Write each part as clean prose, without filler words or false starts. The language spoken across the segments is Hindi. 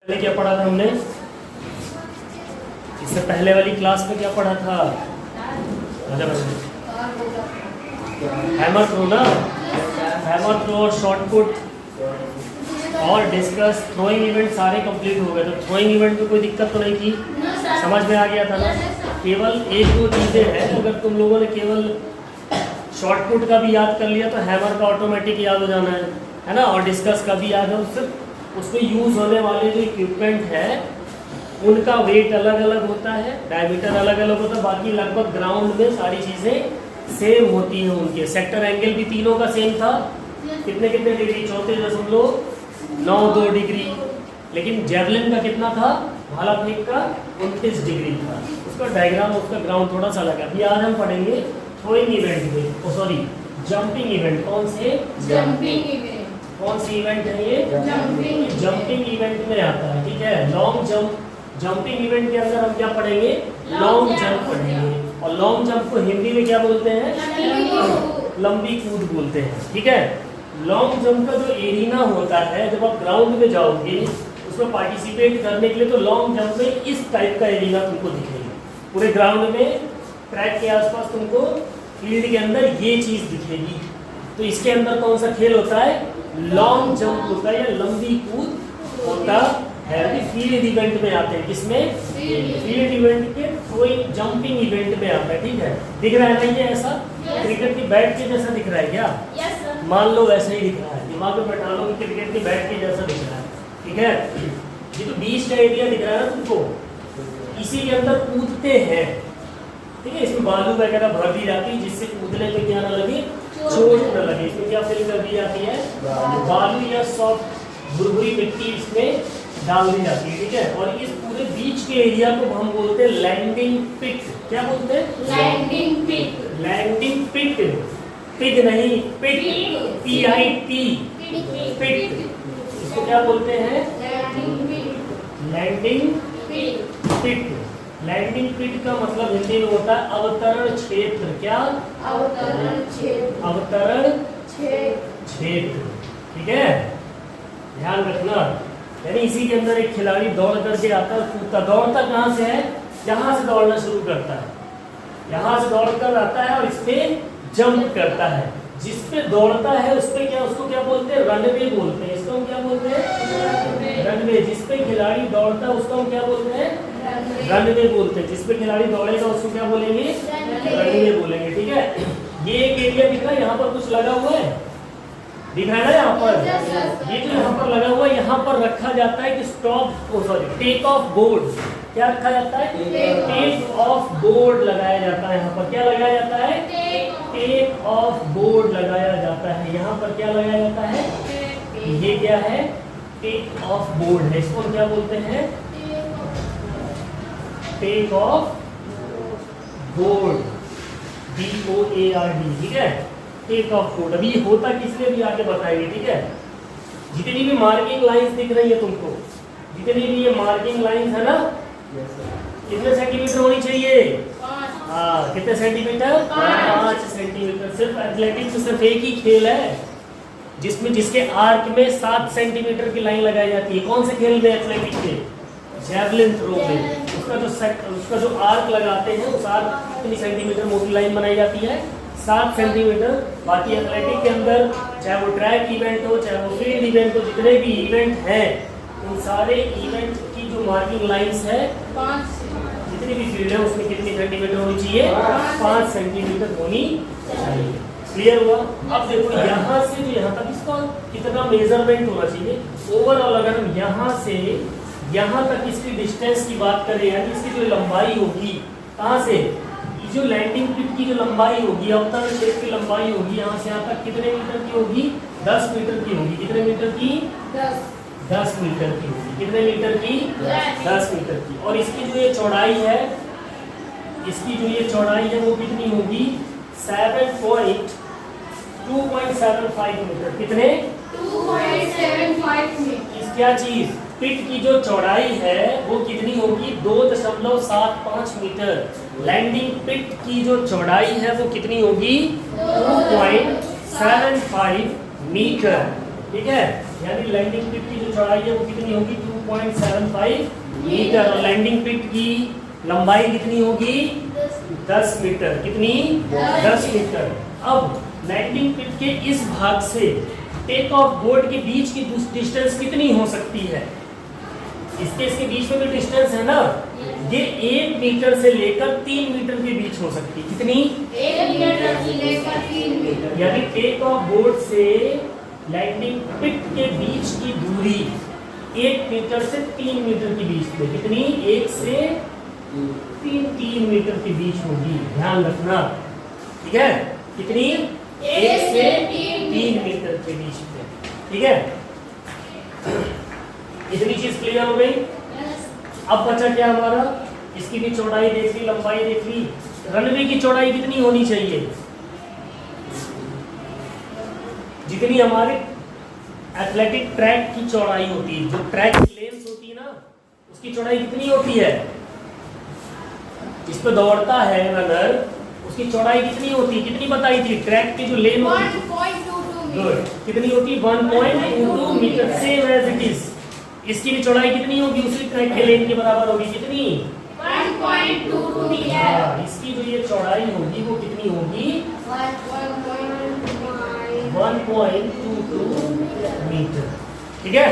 पहले क्या पढ़ा था हमने? इससे पहले वाली क्लास में क्या पढ़ा था? हैमर थ्रो ना, हैमर थ्रो और शॉर्ट पुट और डिस्कस थ्रोइंग इवेंट सारे कंप्लीट हो गए। तो थ्रोइंग इवेंट में कोई दिक्कत तो नहीं थी, समझ में आ गया था ना? केवल एक दो चीज़ें हैं, अगर तुम लोगों ने केवल शॉर्ट पुट का भी याद कर लिया तो हैमर का ऑटोमेटिक याद हो जाना है ना, और डिस्कस का भी याद है। सिर्फ उसमें यूज़ होने वाले जो इक्विपमेंट है उनका वेट अलग अलग होता है, डायमीटर अलग अलग होता है, बाकी लगभग ग्राउंड में सारी चीज़ें सेम होती हैं। उनके सेक्टर एंगल भी तीनों का सेम था, कितने कितने डिग्री, 34.92 डिग्री। लेकिन जेवलिन का कितना था, भाला फेंक का 29 डिग्री था। उसका डायग्राम, उसका ग्राउंड थोड़ा सा अलग है। अभी आज हम पढ़ेंगे थ्रोइंग इवेंट में, सॉरी जंपिंग इवेंट। कौन से? Jumping event. कौन सी इवेंट है ये? जंपिंग इवेंट में आता है, ठीक है। लॉन्ग जंप, जंपिंग इवेंट के अंदर हम क्या पढ़ेंगे? लॉन्ग जंप पढ़ेंगे। और लॉन्ग जंप को हिंदी में क्या बोलते हैं? लंबी कूद बोलते हैं, ठीक है। लॉन्ग जंप का जो एरिना होता है, जब आप ग्राउंड में जाओगे उसमें पार्टिसिपेट करने के लिए, तो लॉन्ग जंप में इस टाइप का एरिना तुमको दिखेगा। पूरे ग्राउंड में ट्रैक के आसपास तुमको फील्ड के अंदर ये चीज़ दिखेगी। तो इसके अंदर कौन सा खेल होता है? लॉन्ग जंप होता है या लंबी कूद होता है। फील्ड इवेंट में आते हैं, किसमें? फील्ड इवेंट के थ्रोइंग जंपिंग इवेंट में आता है, ठीक है। दिख रहा है ना ये ऐसा? क्रिकेट की बैट के जैसा दिख रहा है क्या? मान लो वैसे ही दिख रहा है, दिमाग में बैठा लो कि क्रिकेट की बैट के जैसा दिख रहा है, ठीक है। ये तो बीच का एरिया दिख रहा है ना तुमको, इसी के अंदर कूदते हैं, ठीक है। इसमें बालू वगैरह भर दी जाती है जिससे कूदने में क्या ना लगे, चोट न लगे। इसमें क्या फिल कर दी जाती है? बालू या सॉफ्ट भुरभुरी मिट्टी इसमें डाल दी जाती है, ठीक है। और इस पूरे बीच के एरिया को हम बोलते हैं लैंडिंग पिट। क्या बोलते हैं? लैंडिंग पिट। लैंडिंग पिट, पिग नहीं, पिट, PIT, पिट। इसको क्या बोलते हैं? लैंडिंग पिट। लैंडिंग पिट का मतलब हिंदी में होता है अवतरण क्षेत्र। क्या? अवतरण क्षेत्र। अवतरण क्षेत्र, ठीक है, ध्यान रखना। यानी इसी के अंदर एक खिलाड़ी दौड़ करके आता है, कूदता। दौड़ता कहाँ से है? यहाँ से दौड़ना शुरू करता है, यहाँ से दौड़ कर आता है और इस पे जंप करता है। जिस पे दौड़ता है उस पे क्या, उसको क्या बोलते हैं? रनवे बोलते हैं। इसको हम क्या बोलते हैं? रनवे। जिस पे खिलाड़ी दौड़ता है उसको हम क्या बोलते हैं? रनवे बोलते हैं। जिस पे खिलाड़ी दौड़ेगा उसको क्या बोलेंगे? रनवे बोलेंगे, ठीक है। ये एक एरिया दिख रहा है, यहाँ पर कुछ लगा हुआ है, दिख रहा है ना यहाँ पर? ये जो यहाँ पर लगा हुआ है, यहाँ पर रखा जाता है कि टेक ऑफ बोर्ड। क्या रखा जाता है? टेक ऑफ बोर्ड लगाया जाता है। यहाँ पर क्या लगाया जाता है? टेक ऑफ बोर्ड लगाया जाता है। यहाँ पर क्या लगाया जाता है? ये क्या है? टेक ऑफ बोर्ड है। इसको क्या बोलते हैं? टेक ऑफ बोर्ड, BOARD, ठीक है। Take off board. अभी होता किस लिए भी आगे बताएंगे, ठीक है। जितनी भी मार्किंग लाइंस दिख रही है तुमको, जितनी भी ये मार्किंग लाइंस है ना, कितने सेंटीमीटर होनी चाहिए? हाँ, कितने सेंटीमीटर? 5 सेंटीमीटर। सिर्फ एथलेटिक्स में सिर्फ एक ही खेल है जिसमें जिसके आर्क में 7 सेंटीमीटर की लाइन लगाई जाती है। कौन से खेल में? एथलेटिक्स के जेवलिन थ्रो में। उसका जो आर्क लगाते हैं, उस आर्क कितनी सेंटीमीटर मोटी लाइन बनाई जाती है? 7 सेंटीमीटर। बाकी एथलेटिक के अंदर चाहे वो ट्रैक इवेंट हो, चाहे वो फील्ड इवेंट हो, जितने भी इवेंट हैं उन सारे इवेंट की जो मार्किंग लाइंस है, जितनी भी फील्ड है उसमें कितनी सेंटीमीटर होनी चाहिए? 5 सेंटीमीटर होनी चाहिए। क्लियर हुआ? अब देखो यहाँ से जो यहाँ तक इसका कितना मेजरमेंट होना चाहिए ओवरऑल। अगर हम यहाँ से यहाँ तक इसकी डिस्टेंस की बात करें, यानी इसकी जो लंबाई होगी, कहाँ से? जो लैंडिंग पिट की जो लंबाई होगी, अवतरण क्षेत्र की लंबाई होगी, यहाँ से यहाँ तक कितने मीटर की होगी? 10 मीटर की होगी। कितने मीटर की? 10 मीटर की होगी। कितने मीटर की? 10 मीटर की। और इसकी जो ये चौड़ाई है, इसकी जो ये चौड़ाई है वो कितनी होगी? 2.75 मीटर। कितने? 2.75 मीटर। इस क्या चीज? पिट की जो चौड़ाई है वो कितनी होगी? 2.75 मीटर। लैंडिंग पिट की जो चौड़ाई है वो कितनी होगी? 2.75 मीटर, ठीक है। यानी लैंडिंग पिट की जो चौड़ाई है वो कितनी होगी? 2.75 मीटर। और लैंडिंग पिट की लंबाई कितनी होगी? 10 मीटर। कितनी? 10 मीटर। अब लैंडिंग पिट के इस भाग से टेक ऑफ बोर्ड के बीच की डिस्टेंस कितनी हो सकती है? इसके बीच में भी डिस्टेंस है ना, ये 1 मीटर से लेकर 3 मीटर के बीच हो सकती है। कितनी? 1 मीटर से लेकर 3 मीटर। यानी टेक ऑफ बोर्ड से लैंडिंग पिट के बीच की दूरी 1 मीटर से 3 मीटर के बीच में। कितनी? 1 से 3 मीटर के बीच होगी। ध्यान रखना, ठीक है? कितनी? 1 से 3 मीटर के बीच में, ठीक है? इतनी चीज क्लियर हो गई? अब बचा क्या हमारा? इसकी भी चौड़ाई देख ली, लंबाई देख ली। रनवे की चौड़ाई कितनी होनी चाहिए? जितनी हमारे एथलेटिक ट्रैक की चौड़ाई होती है, जो ट्रैक की लेंथ होती है ना, उसकी चौड़ाई कितनी होती है? इस पे दौड़ता है रनर, उसकी चौड़ाई कितनी होती है? कितनी बताई थी? ट्रैक की जो लेंथ होती है 1.22 गुड, कितनी होती है? 1.22 metre. Same as it is. इसकी भी चौड़ाई कितनी होगी? उसी ट्रैक के लेंथ के बराबर होगी। कितनी? 1.22 मीटर। हाँ, इसकी जो ये चौड़ाई होगी वो कितनी होगी? 1.22 मीटर, ठीक है?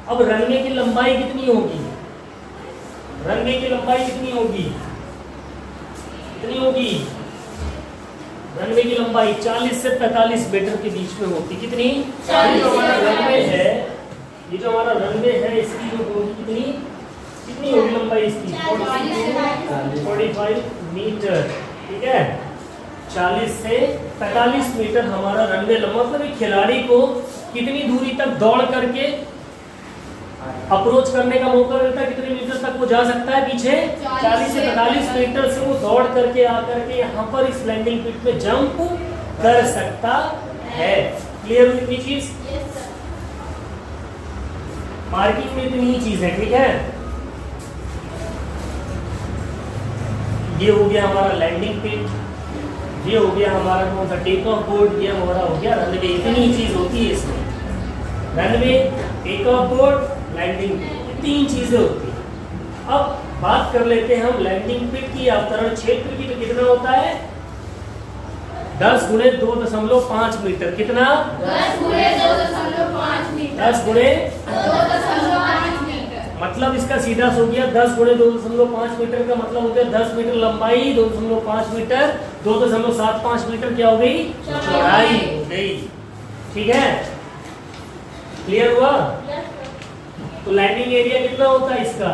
अब रनवे की लंबाई कितनी होगी? रनवे की लंबाई कितनी होगी? कितनी होगी? रनवे की लंबाई 40 से 45 मीटर के बीच में होती। कितनी? 40 जो हमारा रनवे है, ये जो हमारा रनवे है, इसकी जो होगी कितनी? कितनी होगी लंबाई इसकी? 45 मीटर, ठीक है? 40 से 45 मीटर हमारा रनवे लंबा। मतलब एक खिलाड़ी को कितनी दूरी तक दौड़ करके अप्रोच करने का मौका मिलता है? कितने मीटर तक वो जा सकता है पीछे? 40 से 45 मीटर से वो दौड़ करके आकर के यहाँ पर इस लैंडिंग पिट में जंप कर सकता है। क्लियर हुई इतनी चीज? मार्किंग में इतनी ही चीज है, ठीक है? ये हो गया हमारा लैंडिंग पिट, ये हो गया हमारा कौन सा? टेक ऑफ बोर्ड, ये हमारा हो गया रनवे। इतनी ही चीज होती है इसमें। Runway, take off board, landing pit, 3 चीजें होती हैं। अब बात कर लेते हैं हम लैंडिंग पिट की अवतरण क्षेत्र की। तो कितना होता है? 10 गुणे 2.5 मीटर। कितना? 10 गुणे 2.5 मीटर। 10 गुणे 2.5 मीटर। मतलब इसका सीधा हो गया 10 गुणे 2.5 मीटर का मतलब हो गया 10 मीटर लंबाई, 2.5 मीटर, 2.75 मीटर क्या हो गई? चौड़ाई हो गई, ठीक है? क्लियर हुआ? तो लैंडिंग एरिया कितना होता है इसका?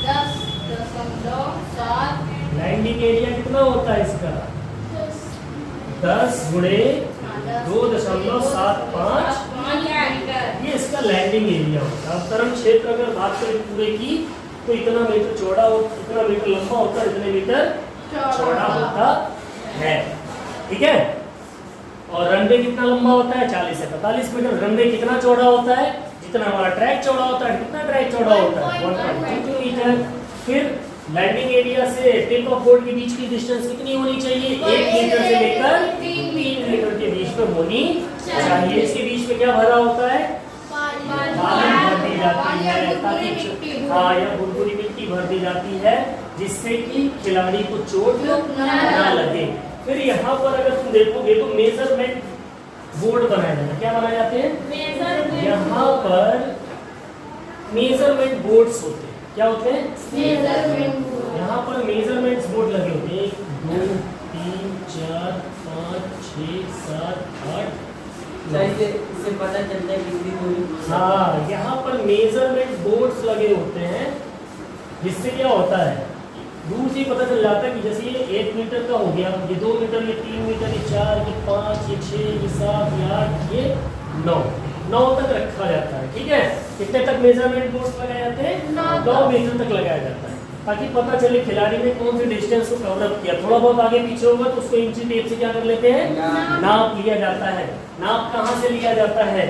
10.7। लैंडिंग एरिया कितना होता है इसका? 10 गुणे 2.75 मीटर। ये इसका लैंडिंग एरिया होता है। अवतरण क्षेत्र अगर बात करें पूरे की तो इतना मीटर चौड़ा हो, इतना मीटर लंबा होता है, इतने मीटर चौड़ा होता है, ठीक है? और रनवे कितना लंबा होता है? 40 से 45 मीटर। रनवे कितना चौड़ा होता है? जितना हमारा ट्रैक चौड़ा होता है। कितना ट्रैक चौड़ा होता है? 1.22 मीटर। फिर लैंडिंग एरिया से टेक ऑफ बोर्ड के बीच की डिस्टेंस कितनी होनी चाहिए? 1 मीटर से लेकर 3 मीटर के बीच में होनी चाहिए। इसके बीच में क्या भरा होता है? बालू भर दी जाती है, ताकि हाँ, या बुरबुरी मिट्टी भर दी जाती है, जिससे कि खिलाड़ी को चोट ना लगे। फिर यहाँ पर अगर तुम देखोगे तो मेजरमेंट बोर्ड बनाए जाते हैं। क्या बनाए जाते हैं? यहाँ पर मेजरमेंट बोर्ड्स होते हैं। क्या होते हैं? यहाँ पर मेजरमेंट बोर्ड लगे होते हैं। 1 2 3 4 5 6 7 8 9। इससे पता चलता है कितनी दूरी। हाँ, यहाँ पर मेजरमेंट बोर्ड्स लगे होते हैं, जिससे क्या होता है? दूर से पता चल जाता है कि जैसे ये 1 मीटर का हो गया, ये 2 मीटर, ये 3 मीटर, ये 4, ये 5, ये 6, ये 7, ये 8, ये 9 तक रखा जाता है, ठीक है? कितने तक मेजरमेंट बोर्ड्स लगाए जाते हैं? 9 मीटर तक लगाया जाता है, ताकि पता चले खिलाड़ी ने कौन सी डिस्टेंस को कवर अप किया। थोड़ा बहुत आगे पीछे होगा तो उसको इंची टेप से क्या कर लेते हैं? नाप लिया जाता है। नाप कहाँ से लिया जाता है?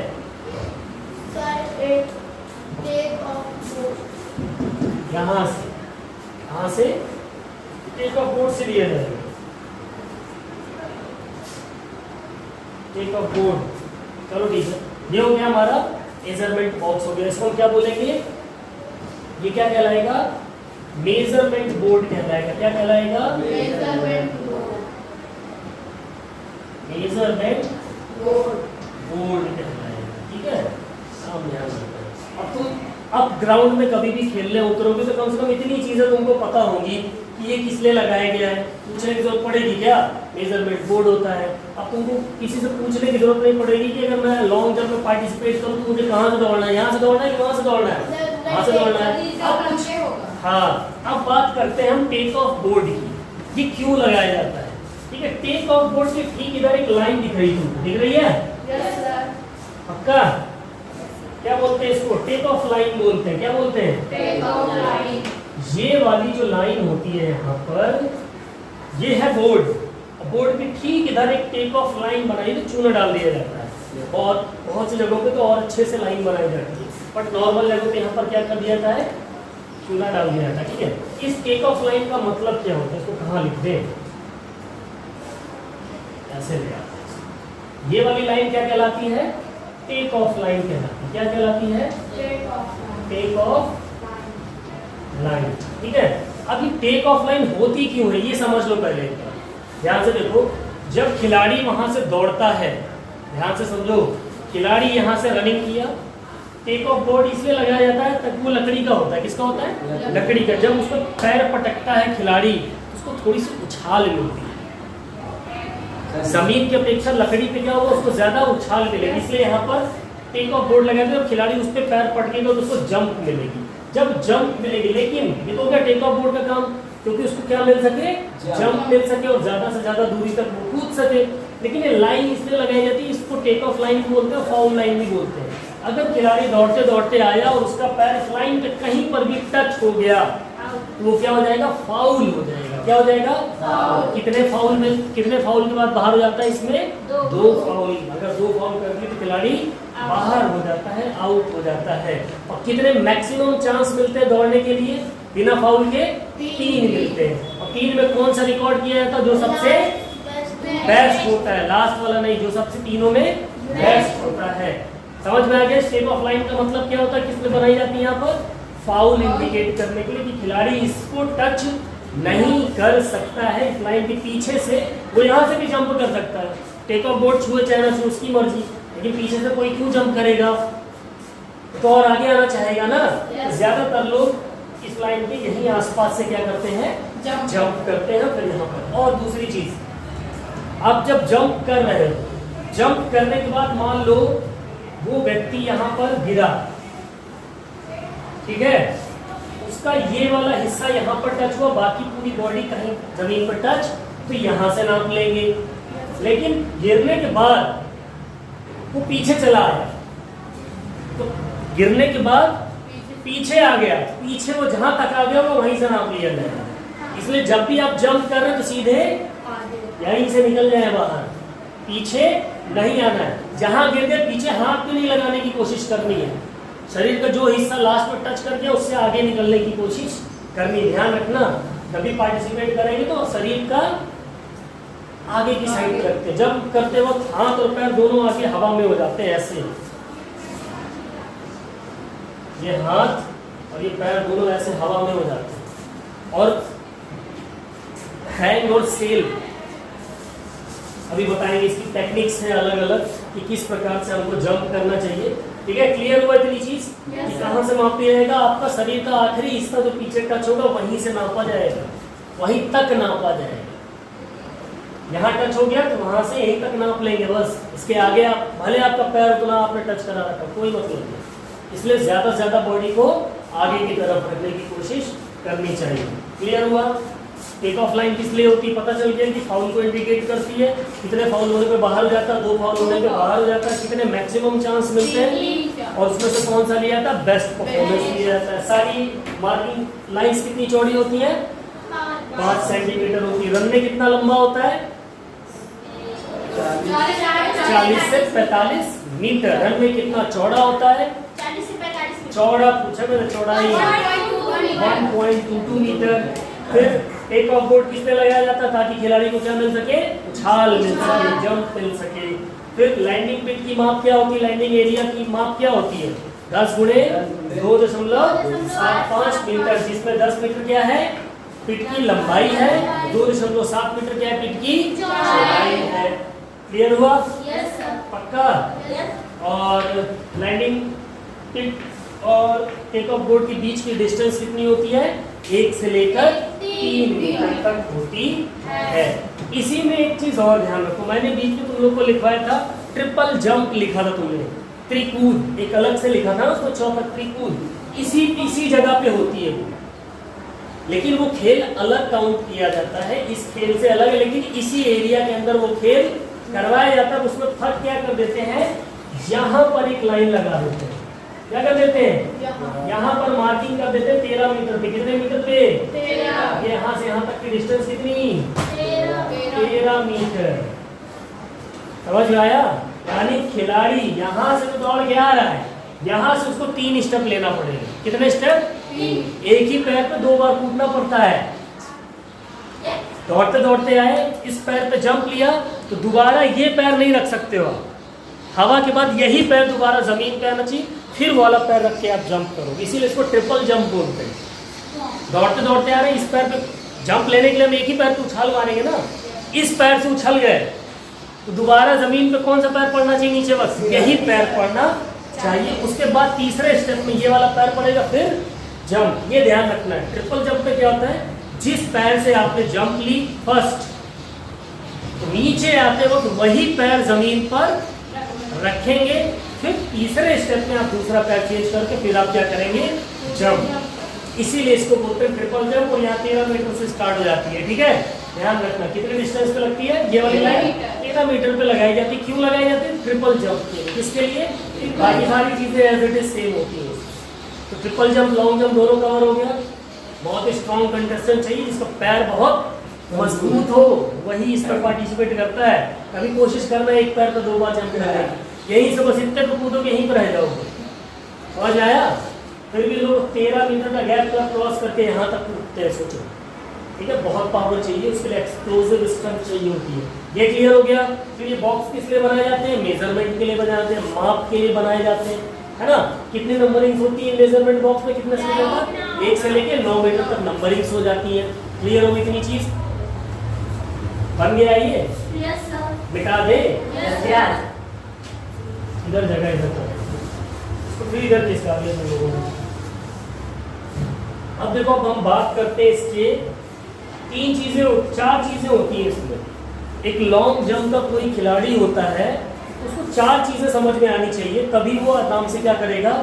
यहाँ से। कहाँ से? टेक ऑफ बोर्ड से लिया जाएगा। टेक ऑफ बोर्ड, चलो ठीक है। ये हो गया हमारा मेजरमेंट बॉक्स हो गया, इसको हम क्या बोलेंगे? ये क्या कहलाएगा? मेजरमेंट बोर्ड कहलाएगा। क्या कहलाएगा? Measurement board. Measurement board. Board कहलाएगा। ठीक है, अब ध्यान रखना। अब तुम अब ग्राउंड में कभी भी खेलने उतरोगे तो कम से कम इतनी चीजें तुमको पता होंगी कि ये किस लिए लगाया गया है। पूछने की जरूरत पड़ेगी क्या? मेजरमेंट बोर्ड होता है। अब तुमको किसी से पूछने की जरूरत नहीं पड़ेगी कि अगर मैं लॉन्ग जंप में पार्टिसिपेट करूँ तो मुझे कहाँ से दौड़ना है, यहाँ से दौड़ना है कि वहाँ से दौड़ना है? वहाँ से दौड़ना है। अब हाँ, अब बात करते हैं हम टेक ऑफ बोर्ड की। ये क्यों लगाया जाता है? ठीक है, टेक ऑफ बोर्ड के ठीक इधर एक लाइन दिख रही तुमको, दिख रही है? Yes sir. पक्का? क्या बोलते हैं इसको? टेक ऑफ लाइन बोलते हैं। क्या बोलते हैं? Take off line. ये वाली जो लाइन होती है यहाँ पर, ये है बोर्ड। बोर्ड के ठीक इधर एक टेक ऑफ लाइन बनाई तो चूना डाल दिया जाता है। और बहुत सी जगहों पे तो और अच्छे से लाइन बनाई जाती है, बट नॉर्मल जगहों पे यहाँ पर क्या कर दिया जाता है? चूना डाल दिया जाता है। ठीक है, इस टेक ऑफ लाइन का मतलब क्या होता है? इसको कहाँ लिख दें? ऐसे ले आते हैं। ये वाली लाइन क्या कहलाती है? टेक ऑफ लाइन कहलाती है। क्या कहलाती है? Take off line. Take off line. ठीक है, अब ये टेक ऑफ लाइन होती क्यों है ये समझ लो पहले एक बार। ध्यान से देखो, जब खिलाड़ी वहां से दौड़ता है, ध्यान से समझो, खिलाड़ी यहाँ से रनिंग किया, टेक ऑफ बोर्ड इसलिए लगाया जाता है ताकि वो लकड़ी का होता है। किसका होता है? लकड़ी का। जब उसको पैर पटकता है खिलाड़ी, उसको थोड़ी सी उछाल मिलती है। जमीन की अपेक्षा लकड़ी पे क्या होगा? उसको ज्यादा उछाल मिलेगी, इसलिए यहाँ पर टेक ऑफ बोर्ड लगाते हैं। खिलाड़ी उस पर पैर पटकेगा तो उसको जंप मिलेगी। जब जंप मिलेगी, लेकिन ये तो क्या टेक ऑफ बोर्ड का काम, क्योंकि उसको क्या मिल सके? जंप मिल सके और ज्यादा से ज्यादा दूरी तक वो कूद सके। लेकिन ये लाइन इसलिए लगाई जाती है, इसको टेक ऑफ लाइन भी बोलते हैं, फाउल लाइन भी बोलते हैं। अगर खिलाड़ी दौड़ते दौड़ते आया और उसका पैर इस लाइन पे कहीं पर भी टच हो गया तो वो क्या हो जाएगा? फाउल हो जाएगा। क्या हो जाएगा? फाउल। कितने फाउल में, कितने फाउल के बाद बाहर हो जाता है इसमें? दो। 2 फाउल। अगर 2 फाउल कर दिए तो खिलाड़ी बाहर हो जाता है, आउट हो जाता है। और कितने मैक्सिमम चांस मिलते हैं दौड़ने के लिए बिना फाउल के? 3 मिलते हैं। और 3 में कौन सा रिकॉर्ड किया जाता है? जो सबसे बेस्ट होता है, लास्ट वाला नहीं, जो सबसे तीनों में बेस्ट होता है। समझ में आ गया? टेक ऑफ लाइन का मतलब क्या होता है, किस लिए बनाई जाती है? यहाँ पर फाउल इंडिकेट करने के लिए कि खिलाड़ी इसको टच नहीं कर सकता है। इस लाइन के पीछे से वो यहाँ से भी जंप कर सकता है, टेक ऑफ बोर्ड छुए चाहे ना छुए उसकी मर्जी, लेकिन पीछे से कोई क्यों जंप करेगा? तो और आगे आना चाहेगा ना। ज्यादातर लोग इस लाइन के यही आसपास से क्या करते हैं? जंप करते हैं। फिर यहाँ पर और दूसरी चीज, आप जब जंप कर रहे हो, जंप करने के बाद मान लो वो व्यक्ति यहाँ पर गिरा, ठीक है, उसका ये वाला हिस्सा यहाँ पर टच हुआ, बाकी पूरी बॉडी कहीं जमीन पर टच, तो यहाँ से नाप लेंगे। लेकिन गिरने के बाद वो पीछे चला आया, तो गिरने के बाद पीछे आ गया, पीछे वो जहां तक आ गया वो वहीं से नाप लिया जाएगा। इसलिए जब भी आप जंप कर रहे हैं तो सीधे यहीं से निकल जाए बाहर, पीछे नहीं आना है। जहां गिर गए पीछे हाथ भी नहीं लगाने की कोशिश करनी है। शरीर का जो हिस्सा लास्ट में टच कर गया उससे आगे निकलने की कोशिश करनी है। ध्यान रखना, जब भी पार्टिसिपेट करेंगे तो शरीर का आगे की साइड रखते हैं। जब करते वक्त हाथ और पैर दोनों आगे हवा में हो जाते हैं, ऐसे ये हाथ और ये पैर दोनों ऐसे हवा में हो जाते हैं। और हैंग और सेल अभी बताएंगे, इसकी टेक्निक्स हैं अलग अलग कि किस प्रकार से हमको जंप करना चाहिए। ठीक है, क्लियर हुआ इतनी चीज? Yes, कहाँ से मापा जाएगा? आपका शरीर का आखिरी हिस्सा जो पीछे टच होगा वहीं से नापा जाएगा, वहीं तक नापा जाएगा। यहाँ टच हो गया तो वहां से यहीं तक नाप लेंगे बस। इसके आगे आप भले आपका पैर उतना आपने टच करा रखा, कोई मतलब नहीं। इसलिए ज्यादा से ज्यादा बॉडी को आगे की तरफ रखने की कोशिश करनी चाहिए। क्लियर हुआ? टेक ऑफ लाइन किस लिए होती है पता चल गया कि फाउल को इंडिकेट करती है। कितने फाउल होने पे बाहर हो जाता है, 2 फाउल होने पे बाहर हो जाता है, कितने मैक्सिमम चांस मिलते हैं और उसमें से कौन सा लिया जाता है? बेस्ट परफॉर्मेंस लिया जाता है। सारी मार्किंग लाइंस कितनी चौड़ी होती है? 5 सेंटीमीटर होती है। रन में कितना लंबा होता है? 40 से 45 मीटर। रन में कितना चौड़ा होता है? 40 से 45 चौड़ा पूछा मैंने, चौड़ाई 1.22 मीटर। फिर टेक ऑफ बोर्ड किस पे लगाया जाता है ताकि खिलाड़ी को क्या मिल सके? उछाल मिल सके, जंप मिल सके। फिर लैंडिंग पिट की माप क्या होती है, लैंडिंग एरिया की माप क्या होती है, 10 गुणे 2.75 मीटर, जिसमें 10 मीटर क्या है, पिट की लंबाई है, 2.7 मीटर क्या है, पिट की चौड़ाई है। क्लियर हुआ? Yes sir. पक्का? यस। और लैंडिंग पिट और टेक ऑफ बोर्ड के बीच की डिस्टेंस कितनी होती है, 1 से लेकर 3 मीटर तक होती है। इसी में एक चीज और ध्यान रखो, मैंने बीच में तुम लोग को लिखवाया था ट्रिपल जंप, लिखा था तुमने, त्रिकूद एक अलग से लिखा था उसको, चौका त्रिकूद, इसी जगह पे होती है वो, लेकिन वो खेल अलग काउंट किया जाता है, इस खेल से अलग है, लेकिन इसी एरिया के अंदर वो खेल करवाया जाता है। उसमें फर्क क्या कर देते हैं, यहाँ पर एक लाइन लगा देते हैं, क्या कर देते हैं, यहाँ पर मार्किंग कर देते हैं 13 मीटर पे, कितने मीटर पे, 13। यहाँ से यहाँ तक की डिस्टेंस कितनी, 13 मीटर। समझ में आया? यानी खिलाड़ी यहाँ से तो दौड़ के आ रहा है, यहाँ से उसको 3 स्टेप लेना पड़ेगा। कितने स्टेप? एक ही पैर पे 2 बार कूदना पड़ता है। दौड़ते दौड़ते आए, इस पैर पे जंप लिया तो दोबारा ये पैर नहीं रख सकते हो आप, हवा के बाद यही पैर दोबारा जमीन पे आना चाहिए, फिर वाला पैर रख के आप जंप करो, इसीलिए इसको ट्रिपल जंप बोलते हैं। दौड़ते दौड़ते आ रहे हैं, इस पैर पे जंप लेने के लिए हम एक ही पैर पे उछाल मारेंगे ना, इस पैर से उछल गए तो दोबारा जमीन पे कौन सा पैर पड़ना चाहिए, नीचे, बस यही पैर पड़ना चाहिए। उसके बाद तीसरे स्टेप में ये वाला पैर पड़ेगा, फिर जंप। ये ध्यान रखना है, ट्रिपल जंप पे क्या होता है, जिस पैर से आपने जंप ली फर्स्ट, तो नीचे आते वक्त वही पैर जमीन पर रखेंगे, फिर तीसरे स्टेप में आप दूसरा पैर चेंज करके फिर आप क्या करेंगे, जंप। इसीलिए इसको बोलते हैं ट्रिपल जंप, और यहाँ 13 मीटर से स्टार्ट हो जाती है। ठीक है, ध्यान रखना कितने डिस्टेंस पे लगती है, ये वाली लाइन 13 मीटर पे लगाई जाती है। क्यों लगाई जाती है, ट्रिपल जंप के लिए। किसके लिए, बाकी सारी चीजें एज इट इज सेम होती है। तो ट्रिपल जंप, लॉन्ग जंप दोनों कवर हो गया। बहुत स्ट्रॉन्ग कंटेस्टेंट चाहिए जिसका पैर बहुत मजबूत हो, वही इस पर पार्टिसिपेट करता है। कभी कोशिश करना एक पैर पर 2 बार जंप करने की, यहीं से बस इतने पे कूदोगे, यहीं पर रह जाओगे। समझ आया? फिर भी लोग 13 मीटर का गैप क्रॉस करके यहाँ तक कूदते हैं, सोचो। ठीक है, बहुत पावर चाहिए उसके लिए, एक्सप्लोसिव स्ट्रेंथ चाहिए होती है। ये क्लियर हो गया। फिर ये बॉक्स किस लिए बनाए जाते हैं, मेजरमेंट के लिए बनाए जाते हैं, माप के लिए बनाए जाते हैं, है ना। कितनी नंबरिंग होती है मेजरमेंट बॉक्स में, कितने से लेकर 1 से लेकर 9 मीटर तक नंबरिंग हो जाती है। क्लियर हो गई इतनी चीज, बन गया ये, यस सर। मिटा दे, Yes, यार इधर जगह, इधर तो इसको फिर इधर किसका लिया तुम लोगों ने। अब देखो, अब हम बात करते हैं इसके 4 चीजें होती हैं इसमें। एक लॉन्ग जंप का कोई खिलाड़ी होता है, उसको 4 चीजें समझ में आनी चाहिए, तभी वो आराम से क्या करेगा,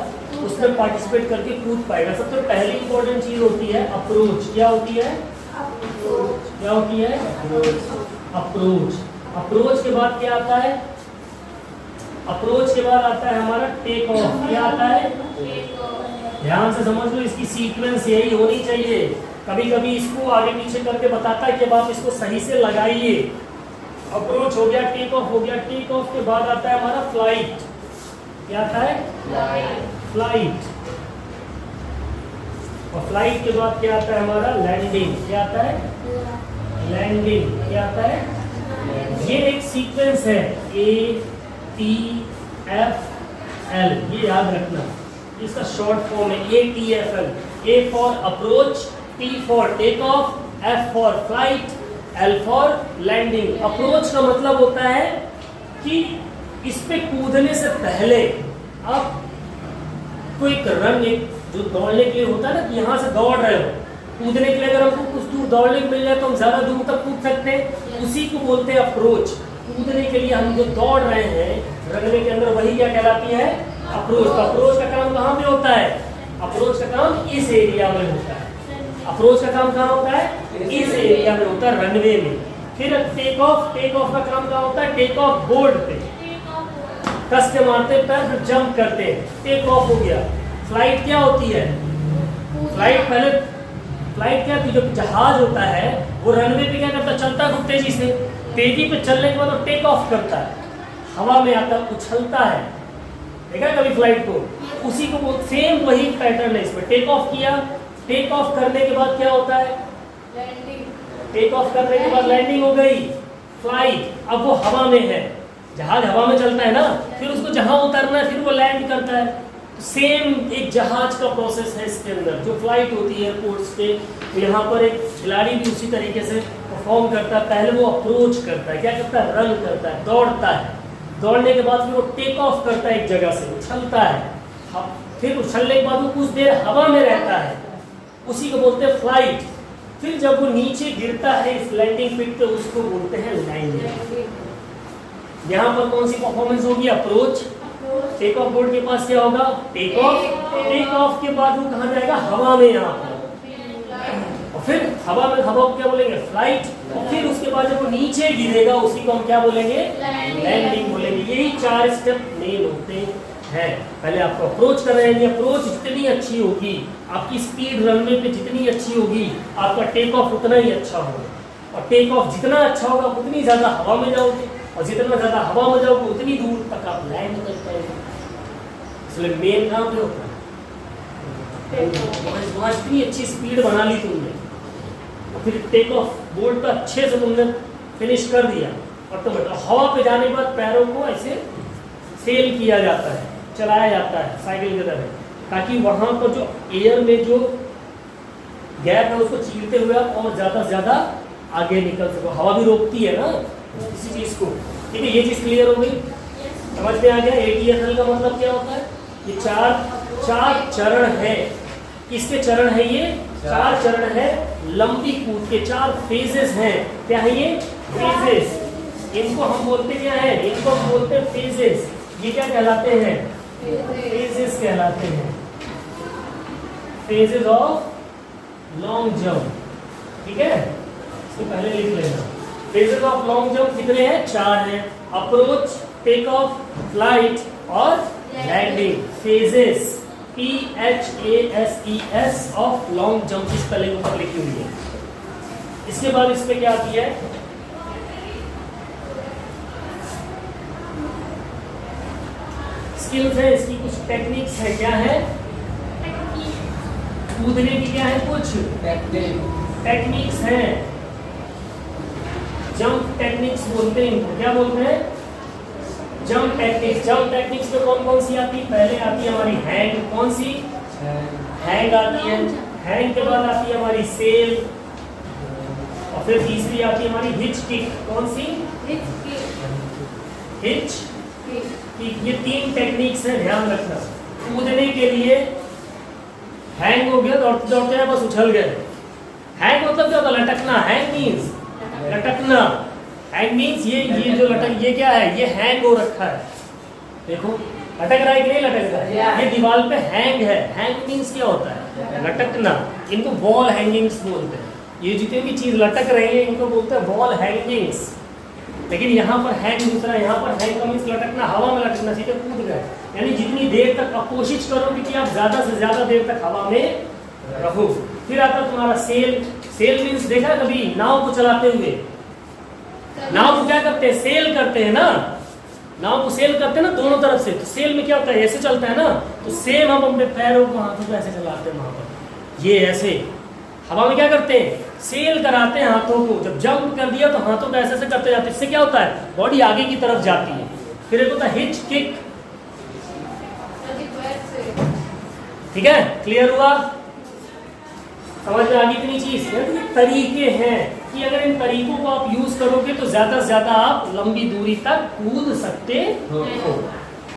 उसमें पार्टिसिपेट करके कूद पाएगा। सबसे पहली इंपॉर्टेंट चीज होती है अप्रोच। क्या होती है, क्या होती है, अप्रोच। अप्रोच के बाद क्या आता है, अप्रोच के बाद आता है हमारा टेक ऑफ। क्या आता है, ध्यान से समझ लो, इसकी सीक्वेंस यही होनी चाहिए। कभी कभी इसको आगे पीछे करके बताता है कि अब आप इसको सही से लगाइए। अप्रोच हो गया, टेक ऑफ हो गया, टेक ऑफ के बाद आता है हमारा फ्लाइट। क्या आता है, फ्लाइट। और फ्लाइट के बाद क्या आता है हमारा, लैंडिंग। क्या आता है, लैंडिंग। क्या आता है, ये एक सीक्वेंस है, ATFL, ये याद रखना, इसका शॉर्ट फॉर्म है ATFL। A for approach, T for take off, F for flight, L for landing. Approach का मतलब होता है कि इस पे कूदने से पहले आप कोई रन, एक जो दौड़ने के लिए होता है ना, कि यहाँ से दौड़ रहे हो, कूदने के लिए अगर हमको कुछ दूर दौड़ने को मिल जाए तो हम ज्यादा दूर तक कूद सकते हैं, उसी को बोलते हैं अप्रोच। कूदने के लिए हम जो दौड़ रहे हैं रनवे के अंदर, वही क्या कहलाती है, अप्रोच। अप्रोच का काम कहाँ पे होता है, अप्रोच का काम इस एरिया में होता है। अप्रोच का काम कहाँ होता है, इस एरिया में होता है, रनवे में। फिर टेक ऑफ, टेक ऑफ का काम कहाँ होता है, टेक ऑफ बोर्ड पे कस के मारते पैर, फिर जंप करते हैं, टेक ऑफ हो गया। फ्लाइट क्या होती है, फ्लाइट पहले, फ्लाइट क्या थी, जो जहाज होता है वो रनवे पे क्या करता है, चलता है खूब तेजी से, तेजी पे चलने के बाद वो टेक ऑफ करता है, हवा में आता है, उछलता है। देखा कभी फ्लाइट को, उसी को सेम वही पैटर्न है इसमें। टेक ऑफ किया, टेक ऑफ करने के बाद क्या होता है, लैंडिंग। टेक ऑफ करने के बाद लैंडिंग हो गई, फ्लाइट। अब वो हवा में है, जहाज हवा में चलता है ना, फिर उसको जहां उतरना है फिर वो लैंड करता है। सेम एक जहाज का प्रोसेस है इसके अंदर, जो फ्लाइट होती है एयरपोर्ट्स पे, तो यहाँ पर एक खिलाड़ी भी उसी तरीके से परफॉर्म करता है। पहले वो अप्रोच करता है, क्या करता है, रन करता है, दौड़ता है, दौड़ने के बाद फिर वो टेक ऑफ करता है एक जगह से, उछलता है, फिर उछलने के बाद वो कुछ देर हवा में रहता है, उसी को बोलते हैं फ्लाइट। फिर जब वो नीचे गिरता है इस लैंडिंग पिट पे, उसको बोलते हैं लैंडिंग। यहाँ पर कौन सी परफॉर्मेंस होगी, अप्रोच। टेक ऑफ बोर्ड के पास क्या होगा, टेक ऑफ। टेक ऑफ के बाद वो कहाँ जाएगा, हवा में, यहाँ पर, और फिर हवा में, हवा को क्या बोलेंगे, फ्लाइट। और फिर उसके बाद जब वो नीचे गिरेगा उसी को हम क्या बोलेंगे, लैंडिंग बोलेंगे। यही 4 स्टेप मेन होते हैं। पहले आपको अप्रोच कर रहे हैं, अप्रोच जितनी अच्छी होगी, आपकी स्पीड रनवे पे जितनी अच्छी होगी, आपका टेक ऑफ उतना ही अच्छा होगा। और टेक ऑफ जितना अच्छा होगा उतनी ज़्यादा हवा में जाओगे, और जितना ज़्यादा हवा में जाओगे उतनी दूर तक आप लैंड कर पाएंगे। इसलिए मेन काम क्या होता है, वहाँ इतनी अच्छी स्पीड बना ली तुमने, और फिर टेक ऑफ बोर्ड पर अच्छे से तुमने फिनिश कर दिया, और तो हवा पे जाने के बाद पैरों को ऐसे सेल किया जाता है, चलाया जाता है साइकिल की तरह, ताकि वहाँ पर जो एयर में जो गैप है उसको चीरते हुए आप और ज़्यादा से ज़्यादा आगे निकल सको। हवा भी रोकती है ना इसी चीज़ को। ठीक है, ये चीज़ क्लियर हो गई, समझ में आ गया। ATFL का मतलब क्या होता है, ये चार चरण है। किसके चरण है ये, 4 चरण है लंबी कूद के, 4 फेजेस हैं। क्या है ये, फेजेस। इनको हम बोलते क्या है, इनको हम बोलते हैं फेजेस। ये क्या कहलाते हैं, फेजेस कहलाते हैं, फेजेस ऑफ लॉन्ग जंप। ठीक है, इसको पहले लिख लेना। फेजेस ऑफ लॉन्ग जंप कितने हैं, 4 हैं। अप्रोच, टेक ऑफ, फ्लाइट और landing. Phases, PHASES of long jump की स्पेलिंग ऊपर लिखी हुई है। इसके बाद इस पे क्या आती है, स्किल्स है, इसकी कुछ टेक्निक्स है। क्या है, कूदने की क्या है, कुछ टेक्निक्स हैं। जंप टेक्निक्स बोलते हैं इनको, क्या बोलते हैं, जंप टेक्निक्स। जंप टेक्निक्स में कौन कौन सी आती है, पहले आती है हमारी हैंग। कौन सी, हैंग आती है। हैंग के बाद आती है हमारी सेल, और फिर तीसरी आती है हमारी हिच किक। कौन सी, हिच किक। ये 3 टेक्निक्स है, ध्यान रखना। कूदने के लिए हैंग हो गया, दौड़ते दौड़ते बस उछल गए। हैंग मतलब क्या होता है, लटकना। हैंग मीन्स लटकना। हैंग मीन्स ये जो लटक, ये क्या है, ये हैंग हो रखा है। देखो लटक रहा है कि नहीं लटक रहा है, ये दीवार पे हैंग है। हैंग मीन्स क्या होता है, लटकना। इनको वॉल हैंगिंग्स बोलते हैं। ये जितने भी चीज लटक रही है इनको बोलते हैं वॉल हैंगिंग्स। लेकिन यहाँ पर हैंग दूसरा, यहाँ पर हैंग का मीन्स लटकना, हवा में लटकना, सीधे कूद गए। यानी जितनी देर तक आप कोशिश करोगे कि आप ज्यादा से ज्यादा देर तक हवा में रहो। फिर आता तुम्हारा सेल। सेल मीन्स देखा कभी नाव को चलाते हुए, नाव को क्या करते हैं, सेल करते हैं ना, नाव को सेल करते हैं ना दोनों तरफ से। तो सेल में क्या होता है, ऐसे चलता है ना, तो सेम हम अपने पैरों को, हाथों को ऐसे चलाते हैं वहां पर। ये ऐसे हवा में क्या करते हैं, सेल कराते हैं हाथों को। जब जंप कर दिया तो हाथों को ऐसे ऐसे करते जाते हैं। इससे क्या होता है, बॉडी आगे की तरफ जाती है। फिर एक होता है हिच किक। ठीक है, क्लियर हुआ, समझ में आ गई इतनी चीज। तरीके हैं कि अगर इन तरीकों को आप यूज करोगे तो ज्यादा से ज्यादा आप लंबी दूरी तक कूद सकते हो।